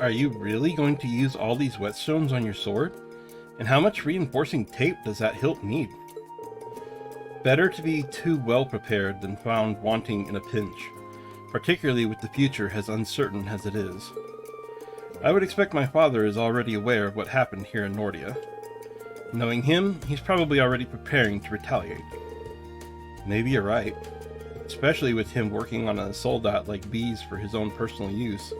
Are you really going to use all these whetstones on your sword? And how much reinforcing tape does that hilt need? Better to be too well prepared than found wanting in a pinch, particularly with the future as uncertain as it is. I would expect my father is already aware of what happened here in Nordia. Knowing him, he's probably already preparing to retaliate. Maybe you're right, especially with him working on a soldat like bees for his own personal use.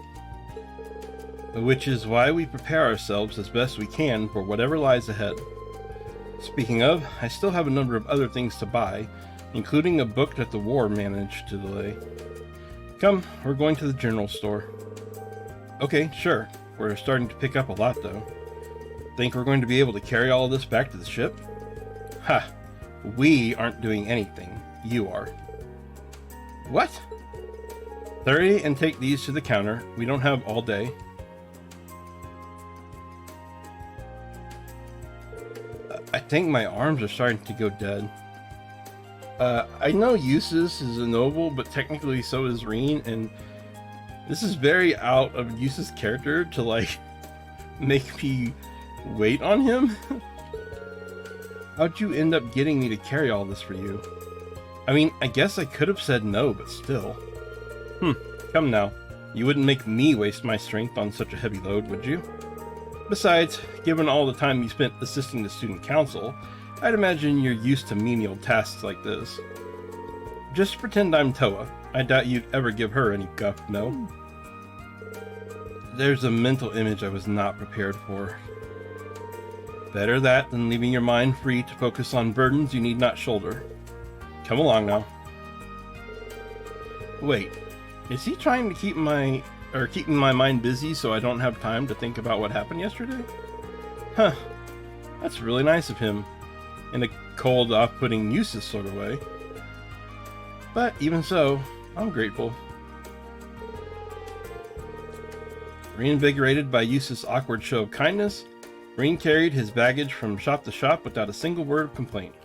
Which is why we prepare ourselves as best we can for whatever lies ahead. Speaking of, I still have a number of other things to buy, including a book that the war managed to delay. Come, we're going to the general store. Okay, sure. We're starting to pick up a lot, though. Think we're going to be able to carry all of this back to the ship? Ha! We aren't doing anything. You are. What? 30 and take these to the counter. We don't have all day. I think my arms are starting to go dead. I know Eustace is a noble, but technically so is Rean, and this is very out of Eustace's character to, like, make me wait on him. How'd you end up getting me to carry all this for you? I mean, I guess I could have said no, but still. Come now. You wouldn't make me waste my strength on such a heavy load, would you? Besides, given all the time you spent assisting the student council, I'd imagine you're used to menial tasks like this. Just pretend I'm Toa. I doubt you'd ever give her any guff, no? There's a mental image I was not prepared for. Better that than leaving your mind free to focus on burdens you need not shoulder. Come along now. Wait, is he trying to keeping my mind busy so I don't have time to think about what happened yesterday? Huh, that's really nice of him, in a cold, off-putting, useless sort of way. But even so, I'm grateful. Reinvigorated by Eustace's awkward show of kindness, Rean carried his baggage from shop to shop without a single word of complaint.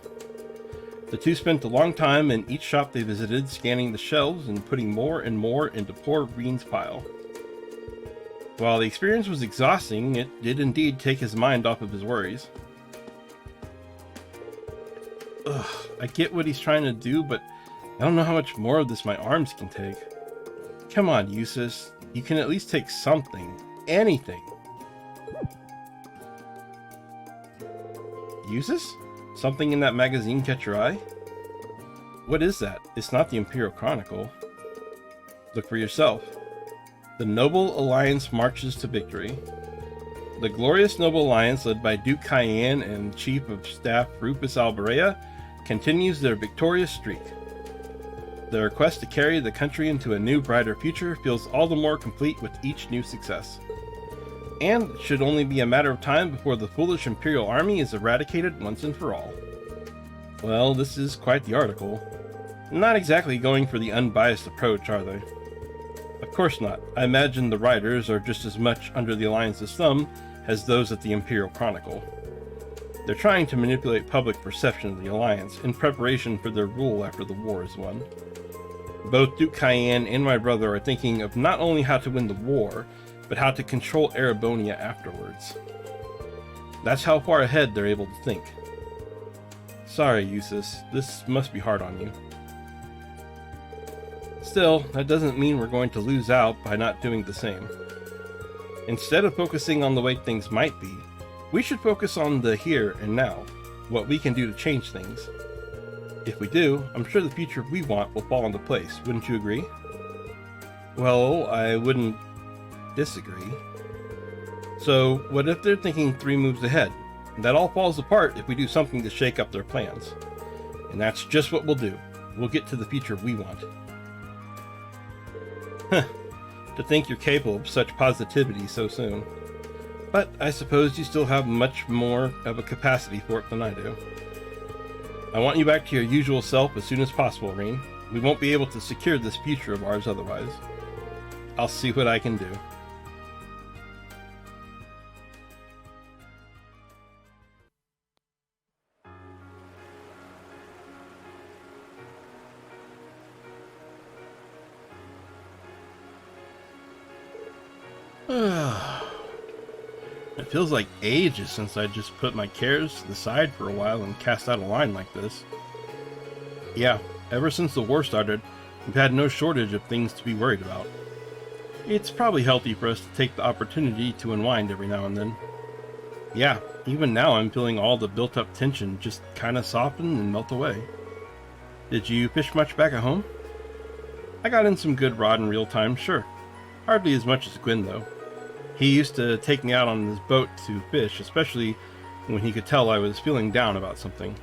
The two spent a long time in each shop they visited, scanning the shelves and putting more and more into poor Rean's pile. While the experience was exhausting, it did indeed take his mind off of his worries. Ugh, I get what he's trying to do, but I don't know how much more of this my arms can take. Come on, Eustace. You can at least take something. Anything. Eustace? Something in that magazine catch your eye? What is that? It's not the Imperial Chronicle. Look for yourself. The Noble Alliance marches to victory. The glorious Noble Alliance, led by Duke Cayenne and Chief of Staff Rufus Alberea, continues their victorious streak. Their quest to carry the country into a new, brighter future feels all the more complete with each new success. And it should only be a matter of time before the foolish Imperial Army is eradicated once and for all. Well, this is quite the article. Not exactly going for the unbiased approach, are they? Of course not. I imagine the writers are just as much under the Alliance's thumb as those at the Imperial Chronicle. They're trying to manipulate public perception of the Alliance in preparation for their rule after the war is won. Both Duke Cayenne and my brother are thinking of not only how to win the war, but how to control Erebonia afterwards. That's how far ahead they're able to think. Sorry, Eustace, this must be hard on you. Still, that doesn't mean we're going to lose out by not doing the same. Instead of focusing on the way things might be, we should focus on the here and now, what we can do to change things. If we do, I'm sure the future we want will fall into place, wouldn't you agree? Well, I wouldn't disagree. So, what if they're thinking 3 moves ahead? That all falls apart if we do something to shake up their plans. And that's just what we'll do. We'll get to the future we want. Huh. To think you're capable of such positivity so soon. But I suppose you still have much more of a capacity for it than I do. I want you back to your usual self as soon as possible, Rean. We won't be able to secure this future of ours otherwise. I'll see what I can do. It feels like ages since I just put my cares to the side for a while and cast out a line like this. Yeah, ever since the war started, we've had no shortage of things to be worried about. It's probably healthy for us to take the opportunity to unwind every now and then. Yeah, even now I'm feeling all the built-up tension just kinda soften and melt away. Did you fish much back at home? I got in some good rod and reel time, sure. Hardly as much as Gwyn, though. He used to take me out on his boat to fish, especially when he could tell I was feeling down about something.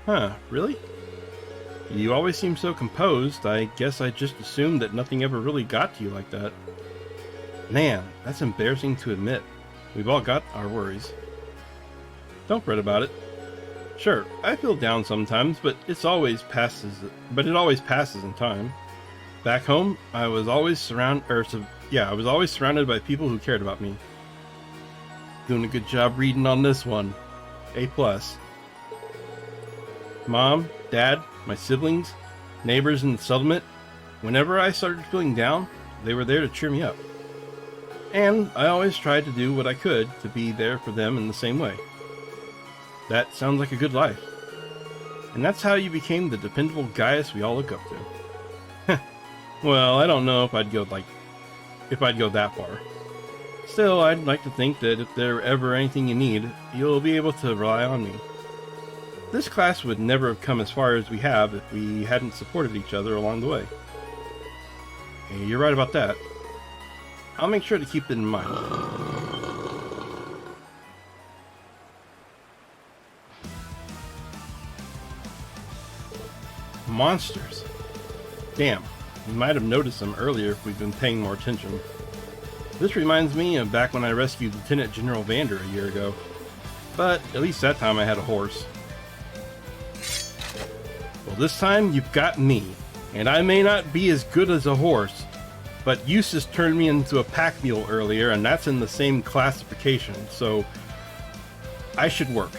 Huh, really? You always seem so composed. I guess I just assumed that nothing ever really got to you like that. Man, that's embarrassing to admit. We've all got our worries. Don't fret about it. Sure, I feel down sometimes, but it always passes in time. Back home, I was always surrounded by people who cared about me. Doing a good job reading on this one. A+. Mom, Dad, my siblings, neighbors in the settlement, whenever I started feeling down, they were there to cheer me up. And I always tried to do what I could to be there for them in the same way. That sounds like a good life. And that's how you became the dependable Gaius we all look up to. Well, I don't know if I'd go that far. Still, I'd like to think that if there's ever anything you need, you'll be able to rely on me. This class would never have come as far as we have if we hadn't supported each other along the way. Hey, you're right about that. I'll make sure to keep it in mind. Monsters. Damn, we might have noticed them earlier if we'd been paying more attention. This reminds me of back when I rescued Lieutenant General Vander a year ago. But at least that time I had a horse. Well, this time you've got me, and I may not be as good as a horse, but Eustace turned me into a pack mule earlier, and that's in the same classification, so I should work.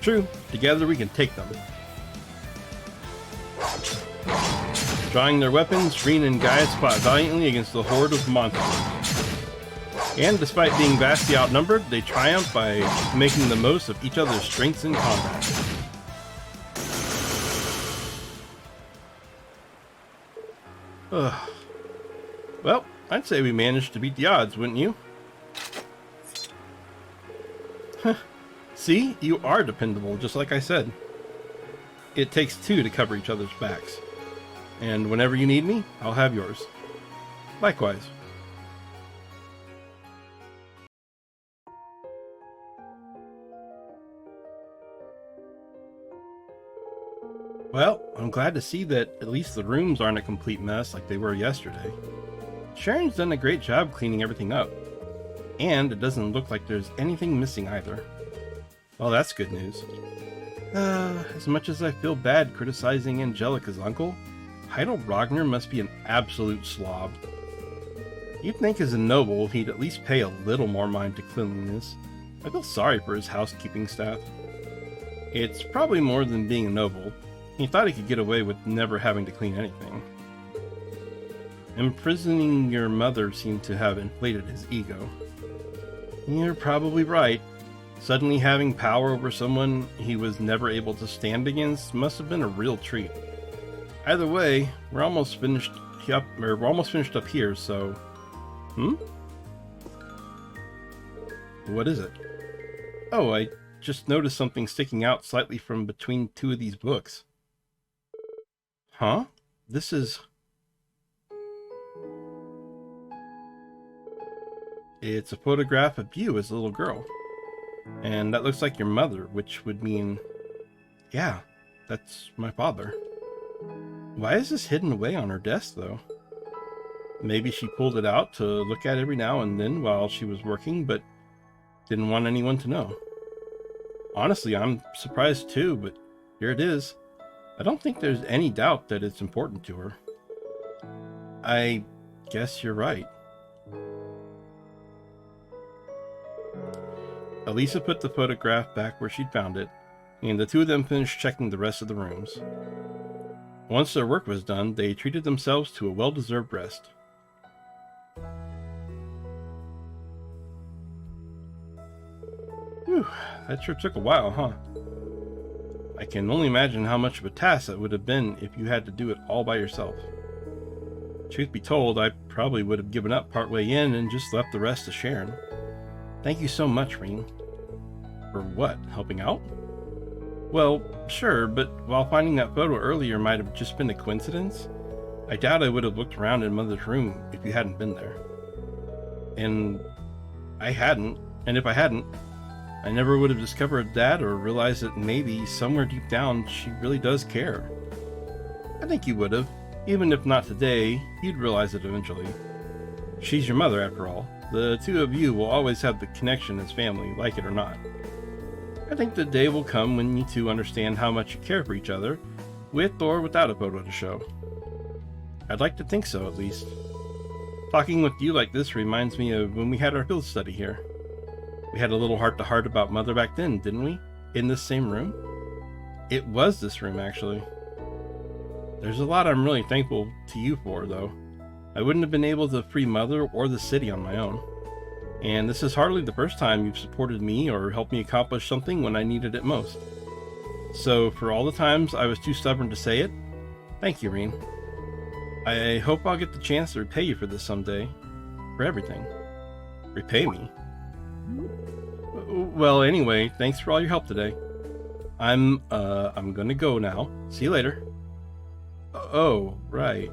True, together we can take them. Drawing their weapons, Rean and Gaius fought valiantly against the horde of monsters. And despite being vastly outnumbered, they triumphed by making the most of each other's strengths in combat. Ugh. Well, I'd say we managed to beat the odds, wouldn't you? See, you are dependable, just like I said. It takes two to cover each other's backs. And whenever you need me, I'll have yours. Likewise. Well, I'm glad to see that at least the rooms aren't a complete mess like they were yesterday. Sharon's done a great job cleaning everything up. And it doesn't look like there's anything missing either. Well, that's good news. As much as I feel bad criticizing Angelica's uncle, Heidel Ragnar must be an absolute slob. You'd think as a noble he'd at least pay a little more mind to cleanliness. I feel sorry for his housekeeping staff. It's probably more than being a noble. He thought he could get away with never having to clean anything. Imprisoning your mother seemed to have inflated his ego. You're probably right. Suddenly having power over someone he was never able to stand against must have been a real treat. Either way, we're almost finished up here, so... What is it? Oh, I just noticed something sticking out slightly from between two of these books. Huh? This is... It's a photograph of you as a little girl. And that looks like your mother, which would mean... Yeah, that's my father. Why is this hidden away on her desk, though? Maybe she pulled it out to look at every now and then while she was working, but didn't want anyone to know. Honestly, I'm surprised too, but here it is. I don't think there's any doubt that it's important to her. I guess you're right. Elisa put the photograph back where she'd found it, and the two of them finished checking the rest of the rooms. Once their work was done, they treated themselves to a well-deserved rest. Whew, that sure took a while, huh? I can only imagine how much of a task that would have been if you had to do it all by yourself. Truth be told, I probably would have given up partway in and just left the rest to Sharon. Thank you so much, Rean. For what? Helping out? Well, sure, but while finding that photo earlier might have just been a coincidence, I doubt I would have looked around in Mother's room if you hadn't been there. And I hadn't, and if I hadn't, I never would have discovered that or realized that maybe somewhere deep down she really does care. I think you would have, even if not today, you'd realize it eventually. She's your mother after all. The two of you will always have the connection as family, like it or not. I think the day will come when you two understand how much you care for each other, with or without a photo to show. I'd like to think so, at least. Talking with you like this reminds me of when we had our field study here. We had a little heart-to-heart about Mother back then, didn't we? In this same room? It was this room, actually. There's a lot I'm really thankful to you for, though. I wouldn't have been able to free Mother or the city on my own. And this is hardly the first time you've supported me or helped me accomplish something when I needed it most. So, for all the times I was too stubborn to say it, thank you, Rean. I hope I'll get the chance to repay you for this someday. For everything. Repay me? Well, anyway, thanks for all your help today. I'm gonna go now. See you later. Oh, right.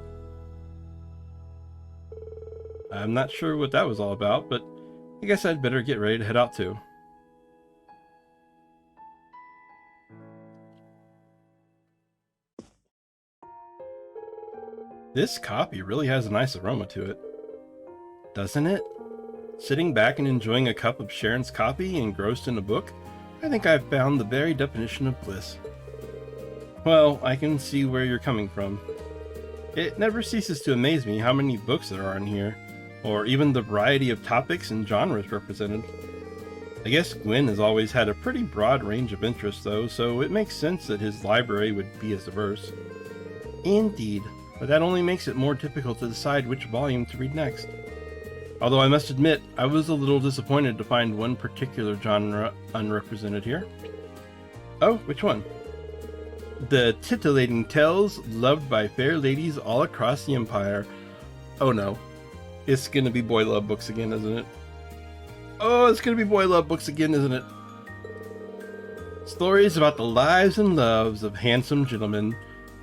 I'm not sure what that was all about, but I guess I'd better get ready to head out too. This coffee really has a nice aroma to it. Doesn't it? Sitting back and enjoying a cup of Sharon's coffee engrossed in a book, I think I've found the very definition of bliss. Well, I can see where you're coming from. It never ceases to amaze me how many books there are in here, or even the variety of topics and genres represented. I guess Gwyn has always had a pretty broad range of interests though, so it makes sense that his library would be as diverse. Indeed, but that only makes it more difficult to decide which volume to read next. Although I must admit, I was a little disappointed to find one particular genre unrepresented here. Oh, which one? The titillating tales loved by fair ladies all across the empire. Oh no. It's gonna be boy love books again, isn't it? Oh, it's gonna be boy love books again, isn't it? Stories about the lives and loves of handsome gentlemen.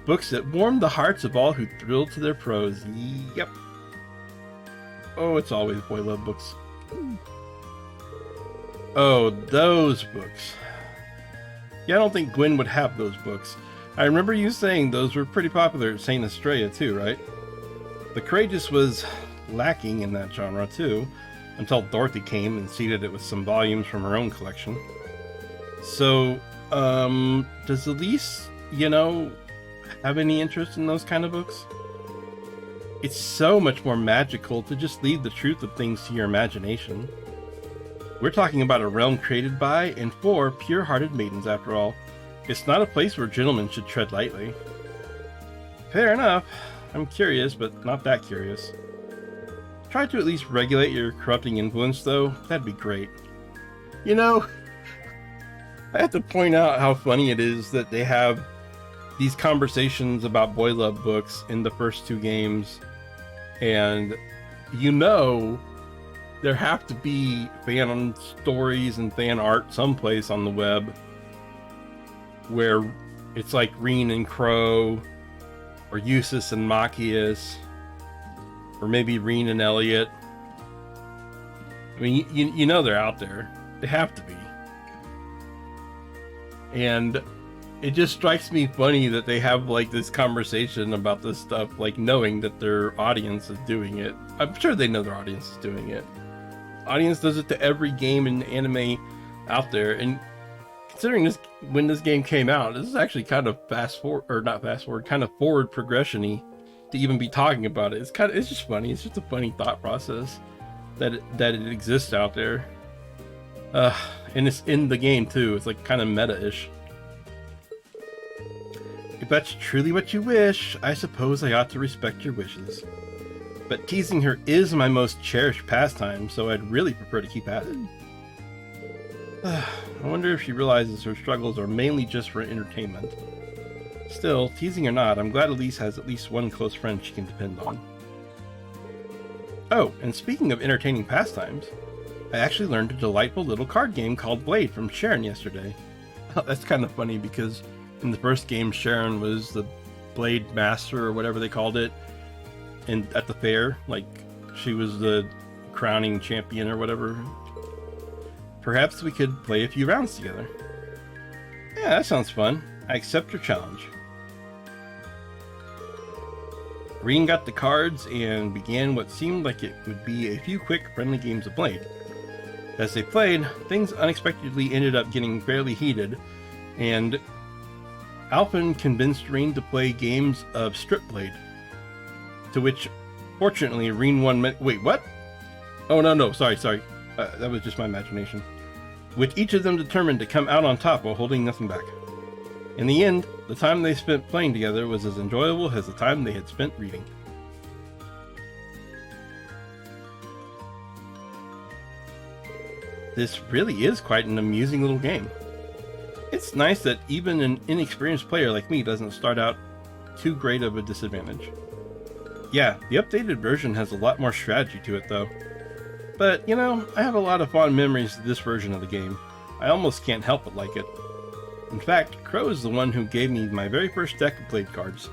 Books that warm the hearts of all who thrill to their prose. Yep. Oh, it's always boy love books. Oh, those books. Yeah, I don't think Gwyn would have those books. I remember you saying those were pretty popular at St. Estrella too, right? The Courageous was lacking in that genre too, until Dorothy came and seeded it with some volumes from her own collection. So, does Elise, have any interest in those kind of books? It's so much more magical to just leave the truth of things to your imagination. We're talking about a realm created by and for pure-hearted maidens, after all. It's not a place where gentlemen should tread lightly. Fair enough. I'm curious, but not that curious. Try to at least regulate your corrupting influence, though. That'd be great. I have to point out how funny it is that they have these conversations about boy love books in the first two games, and there have to be fan stories and fan art someplace on the web where it's like Rean and Crow, or Eustace and Machias, or maybe Rean and Elliot. I mean, they're out there. They have to be. And it just strikes me funny that they have like this conversation about this stuff, like knowing that their audience is doing it. I'm sure they know their audience is doing it. Audience does it to every game and anime out there, and considering when this game came out, this is actually kind of kind of forward progression-y to even be talking about it. It's just funny. It's just a funny thought process that it exists out there. And it's in the game too. It's like kind of meta-ish. If that's truly what you wish, I suppose I ought to respect your wishes. But teasing her is my most cherished pastime, so I'd really prefer to keep at it. I wonder if she realizes her struggles are mainly just for entertainment. Still, teasing or not, I'm glad Elise has at least one close friend she can depend on. Oh, and speaking of entertaining pastimes, I actually learned a delightful little card game called Blade from Sharon yesterday. That's kind of funny because in the first game Sharon was the Blade Master or whatever they called it, and at the fair, like she was the crowning champion or whatever. Perhaps we could play a few rounds together. Yeah, that sounds fun. I accept your challenge. Rean got the cards and began what seemed like it would be a few quick, friendly games of Blade. As they played, things unexpectedly ended up getting fairly heated, and Alphen convinced Rean to play games of Strip Blade, to which, fortunately, Rean won. Wait, what? Oh, no, sorry. That was just my imagination. With each of them determined to come out on top while holding nothing back. In the end, the time they spent playing together was as enjoyable as the time they had spent reading. This really is quite an amusing little game. It's nice that even an inexperienced player like me doesn't start out too great of a disadvantage. Yeah, the updated version has a lot more strategy to it though. But, you know, I have a lot of fond memories of this version of the game. I almost can't help but like it. In fact, Crow is the one who gave me my very first deck of Blade cards.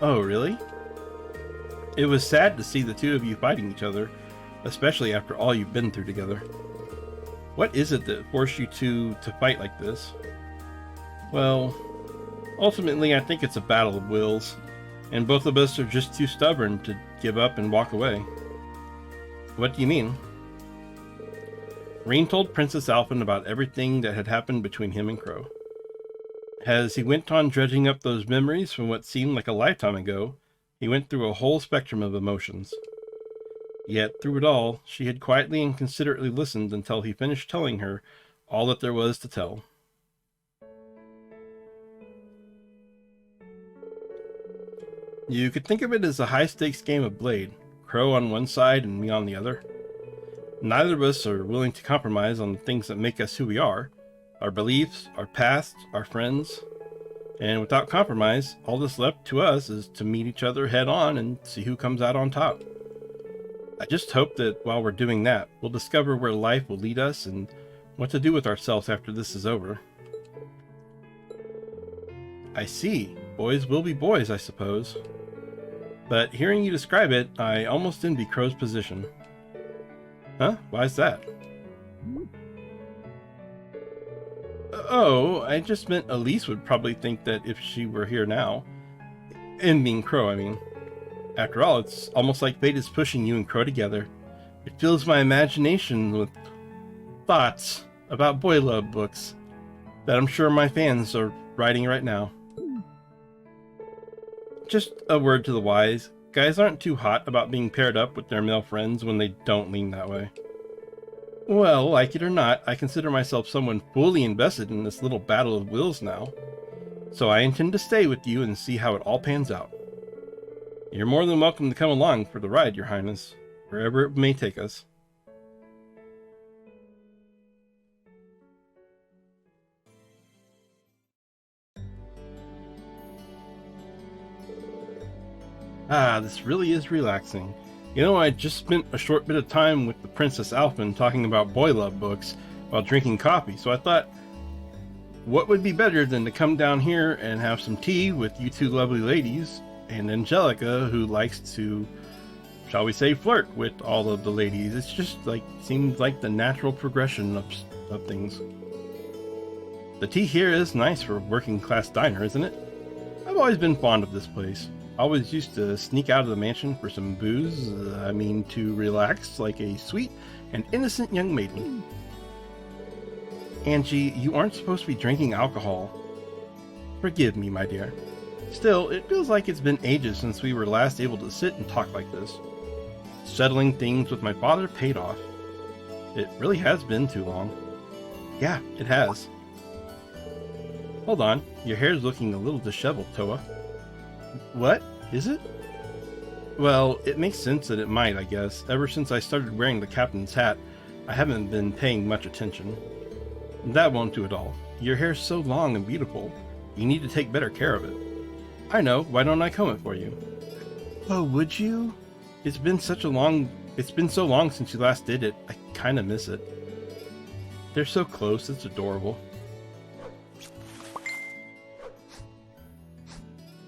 Oh, really? It was sad to see the two of you fighting each other, especially after all you've been through together. What is it that forced you two to fight like this? Well, ultimately I think it's a battle of wills, and both of us are just too stubborn to give up and walk away. What do you mean? Rean told Princess Alphen about everything that had happened between him and Crow. As he went on dredging up those memories from what seemed like a lifetime ago, he went through a whole spectrum of emotions. Yet, through it all, she had quietly and considerately listened until he finished telling her all that there was to tell. You could think of it as a high-stakes game of Blade, Crow on one side and me on the other. Neither of us are willing to compromise on the things that make us who we are, our beliefs, our past, our friends. And without compromise, all that's left to us is to meet each other head on and see who comes out on top. I just hope that while we're doing that, we'll discover where life will lead us and what to do with ourselves after this is over. I see. Boys will be boys, I suppose. But hearing you describe it, I almost envy Crow's position. Huh? Why's that? Oh, I just meant Elise would probably think that if she were here now. Envying Crow, I mean. After all, it's almost like fate is pushing you and Crow together. It fills my imagination with thoughts about boy love books that I'm sure my fans are writing right now. Just a word to the wise. Guys aren't too hot about being paired up with their male friends when they don't lean that way. Well, like it or not, I consider myself someone fully invested in this little battle of wills now. So I intend to stay with you and see how it all pans out. You're more than welcome to come along for the ride, Your Highness, wherever it may take us. Ah, this really is relaxing. You know, I just spent a short bit of time with the Princess Alphen talking about boy love books while drinking coffee, so I thought, what would be better than to come down here and have some tea with you two lovely ladies, and Angelica, who likes to, shall we say, flirt with all of the ladies. It's just like, seems like the natural progression of things. The tea here is nice for a working class diner, isn't it? I've always been fond of this place. Always used to sneak out of the mansion for some booze, to relax like a sweet and innocent young maiden. Angie, you aren't supposed to be drinking alcohol. Forgive me, my dear. Still, it feels like it's been ages since we were last able to sit and talk like this. Settling things with my father paid off. It really has been too long. Yeah, it has. Hold on, your hair's looking a little disheveled, Toa. What? Is it? Well, it makes sense that it might, I guess. Ever since I started wearing the captain's hat, I haven't been paying much attention. That won't do at all. Your hair's so long and beautiful. You need to take better care of it. I know, why don't I comb it for you? Oh, would you? It's been so long since you last did it, I kinda miss it. They're so close, it's adorable.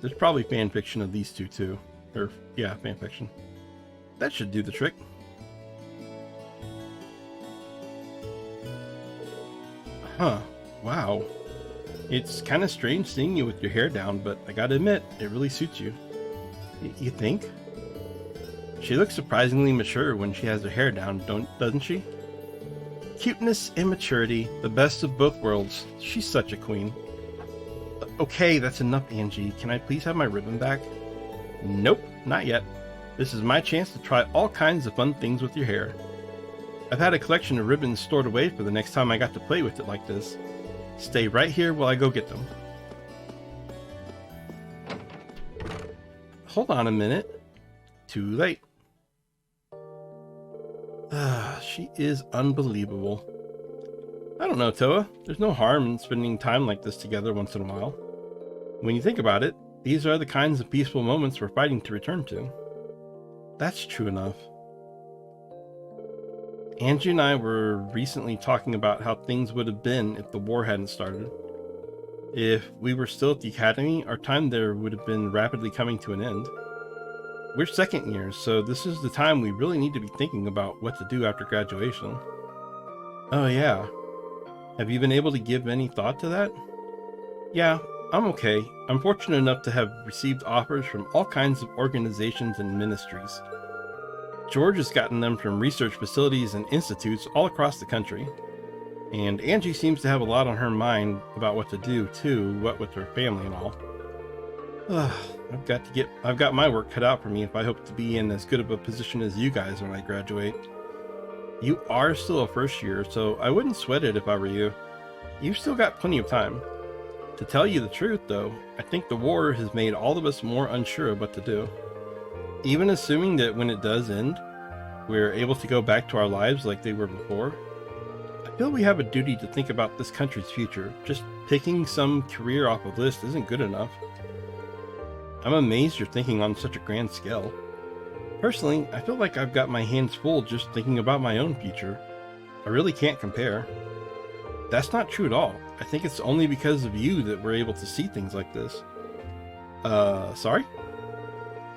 There's probably fanfiction of these two too. Or, yeah, fanfiction. That should do the trick. Huh, wow. It's kinda strange seeing you with your hair down, but I gotta admit, it really suits you. You think? She looks surprisingly mature when she has her hair down, doesn't she? Cuteness and maturity, the best of both worlds. She's such a queen. Okay, that's enough, Angie. Can I please have my ribbon back? Nope, not yet. This is my chance to try all kinds of fun things with your hair. I've had a collection of ribbons stored away for the next time I got to play with it like this. Stay right here while I go get them. Hold on a minute. Too late. She is unbelievable. I don't know, Toa. There's no harm in spending time like this together once in a while. When you think about it, these are the kinds of peaceful moments we're fighting to return to. That's true enough. Angie and I were recently talking about how things would have been if the war hadn't started. If we were still at the academy, our time there would have been rapidly coming to an end. We're second years, so this is the time we really need to be thinking about what to do after graduation. Oh yeah. Have you been able to give any thought to that? Yeah, I'm okay. I'm fortunate enough to have received offers from all kinds of organizations and ministries. George has gotten them from research facilities and institutes all across the country. And Angie seems to have a lot on her mind about what to do too, what with her family and all. I've got my work cut out for me if I hope to be in as good of a position as you guys when I graduate. You are still a first year, so I wouldn't sweat it if I were you. You've still got plenty of time. To tell you the truth though, I think the war has made all of us more unsure of what to do. Even assuming that when it does end, we're able to go back to our lives like they were before, I feel we have a duty to think about this country's future. Just picking some career off a list isn't good enough. I'm amazed you're thinking on such a grand scale. Personally, I feel like I've got my hands full just thinking about my own future. I really can't compare. That's not true at all. I think it's only because of you that we're able to see things like this. Sorry?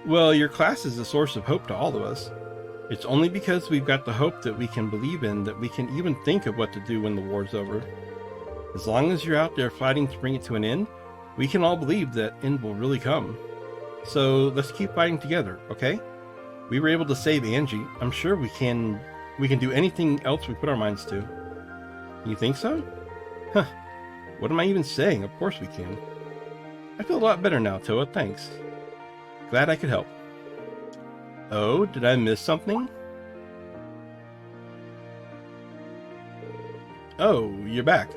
Well, your class is a source of hope to all of us. It's only because we've got the hope that we can believe in that we can even think of what to do when the war's over. As long as you're out there fighting to bring it to an end, we can all believe that end will really come. So let's keep fighting together, okay? We were able to save Angie. I'm sure we can do anything else we put our minds to. You think so? Huh. What am I even saying? Of course we can. I feel a lot better now, Toa, thanks. Glad I could help. Oh, did I miss something? Oh, you're back.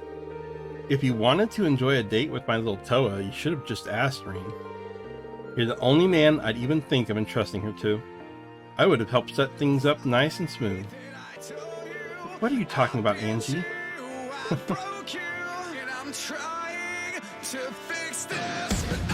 If you wanted to enjoy a date with my little Toa, you should have just asked Rean. You're the only man I'd even think of entrusting her to. I would have helped set things up nice and smooth. What are you talking about, Angie? I'm trying to fix this.